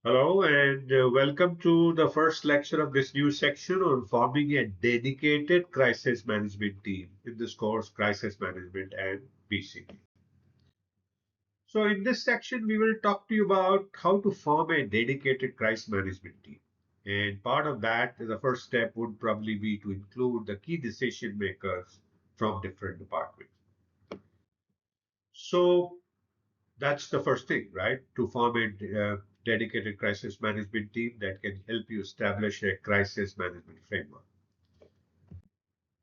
Hello and welcome to the first lecture of this new section on forming a dedicated crisis management team in this course, Crisis Management and BCP. So in this section, we will talk to you about how to form a dedicated crisis management team. And part of that, the first step would probably be to include the key decision makers from different departments. So that's the first thing, right? To form a dedicated crisis management team that can help you establish a crisis management framework.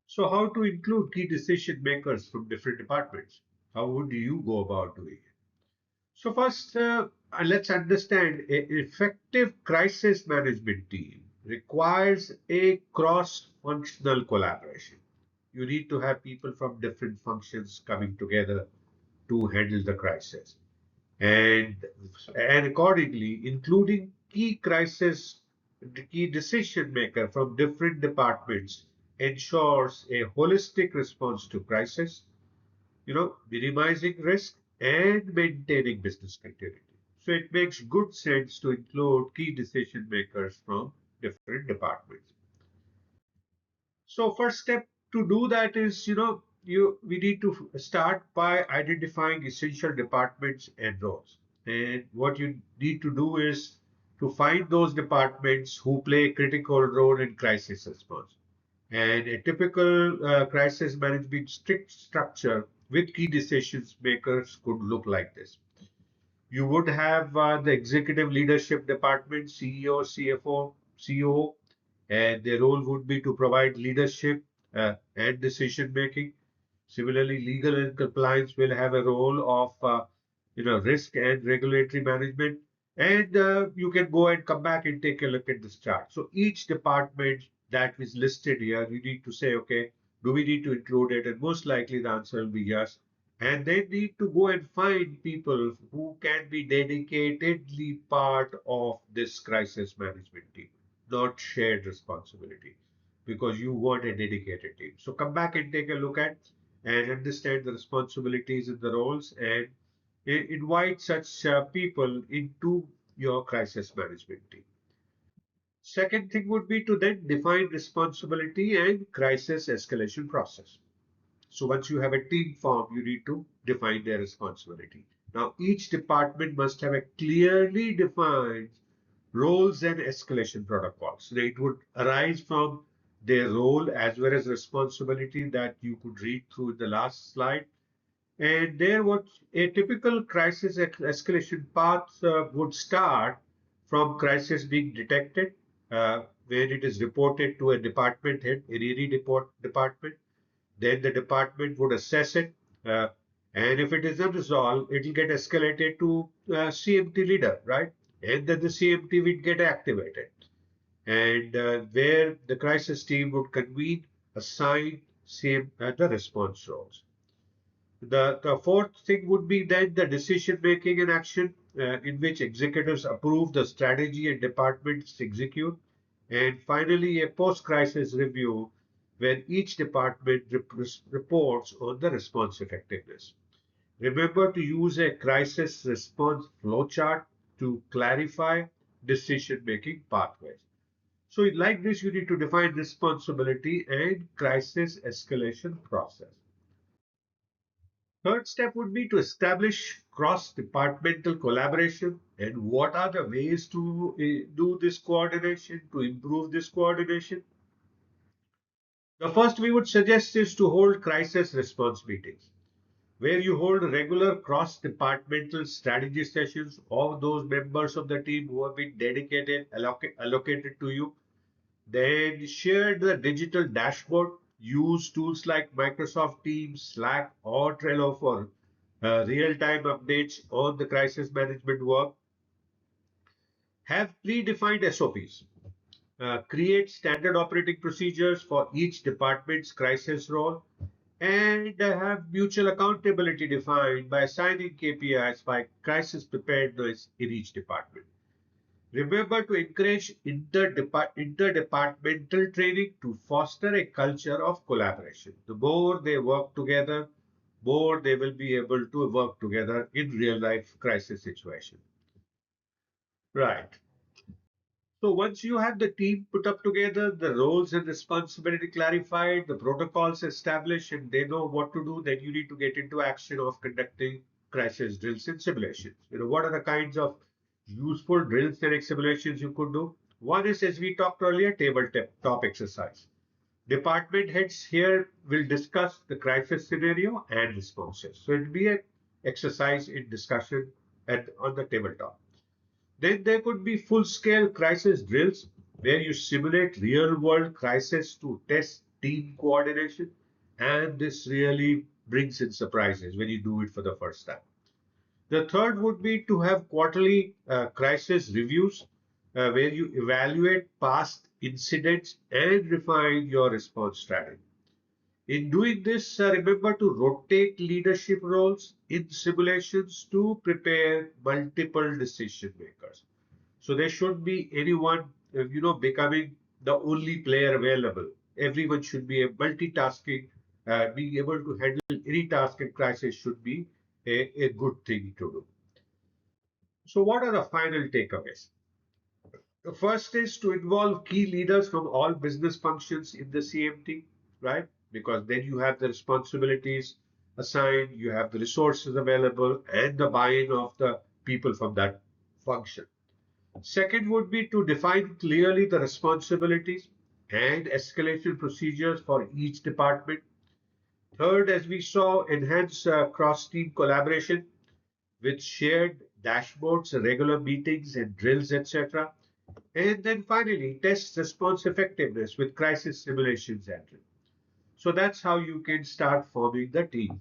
So, how to include key decision makers from different departments? How would you go about doing it? So, first, let's understand an effective crisis management team requires a cross functional collaboration. You need to have people from different functions coming together to handle the crisis. and and accordingly including key decision maker from different departments ensures a holistic response to crisis, minimizing risk and maintaining business continuity. So it makes good sense to include key decision makers from different departments. So first step to do that is, we need to start by identifying essential departments and roles. And what you need to do is to find those departments who play a critical role in crisis response. And a typical crisis management strict structure with key decisions makers could look like this. You would have the executive leadership department, CEO, CFO, COO, and their role would be to provide leadership and decision making. Similarly, legal and compliance will have a role of risk and regulatory management. And you can go and come back and take a look at this chart. So each department that is listed here, you need to say, okay, do we need to include it? And most likely the answer will be yes. And they need to go and find people who can be dedicatedly part of this crisis management team, not shared responsibility, because you want a dedicated team. So come back and take a look at and understand the responsibilities and the roles and invite such people into your crisis management team. Second thing would be to then define responsibility and crisis escalation process. So once you have a team formed, you need to define their responsibility. Now, each department must have a clearly defined roles and escalation protocols. So it would arise from their role as well as responsibility that you could read through in the last slide. And there, what a typical crisis escalation path would start from crisis being detected, where it is reported to a department head in any department. Then the department would assess it, uh, and if it is not resolved, it will get escalated to CMT leader, right? And then the CMT will get activated, and where the crisis team would convene, assign the response roles. The fourth thing would be then the decision making and action, in which executives approve the strategy and departments execute. And finally, a post crisis review where each department reports on the response effectiveness. Remember to use a crisis response flowchart to clarify decision making pathways. So, like this, you need to define responsibility and crisis escalation process. Third step would be to establish cross-departmental collaboration. And what are the ways to do this coordination, to improve this coordination? The first we would suggest is to hold crisis response meetings, where you hold regular cross-departmental strategy sessions of those members of the team who have been allocated to you. Then share the digital dashboard. Use tools like Microsoft Teams, Slack, or Trello for real-time updates on the crisis management work. Have predefined SOPs. Create standard operating procedures for each department's crisis role and have mutual accountability defined by assigning KPIs by crisis preparedness in each department. Remember to encourage interdepartmental training to foster a culture of collaboration. The more they work together, more they will be able to work together in real life crisis situation. Right. So once you have the team put up together, the roles and responsibility clarified, the protocols established, and they know what to do, then you need to get into action of conducting crisis drills and simulations. What are the kinds of useful drills and simulations you could do? One is, as we talked earlier, tabletop exercise. Department heads here will discuss the crisis scenario and responses. So it will be an exercise in discussion and on the tabletop. Then there could be full-scale crisis drills where you simulate real-world crisis to test team coordination. And this really brings in surprises when you do it for the first time. The third would be to have quarterly crisis reviews where you evaluate past incidents and refine your response strategy. In doing this, remember to rotate leadership roles in simulations to prepare multiple decision makers. So there should be anyone, becoming the only player available. Everyone should be a multitasking, being able to handle any task in crisis should be a good thing to do. So what are the final takeaways? The first is to involve key leaders from all business functions in the CMT, right? Because then you have the responsibilities assigned, you have the resources available, and the buy-in of the people from that function. Second would be to define clearly the responsibilities and escalation procedures for each department. Third, as we saw, enhance cross-team collaboration with shared dashboards, regular meetings and drills, etc. And then finally, test response effectiveness with crisis simulations and drills. So that's how you can start forming the team.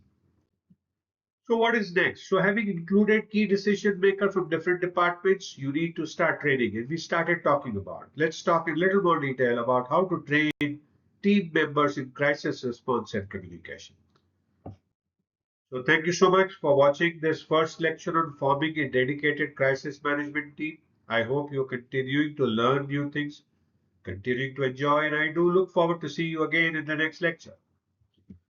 So what is next? So having included key decision maker from different departments, you need to start training. And we started talking about. Let's talk in little more detail about how to train team members in crisis response and communication. So thank you so much for watching this first lecture on forming a dedicated crisis management team. I hope you're continuing to learn new things, continuing to enjoy, and I do look forward to see you again in the next lecture.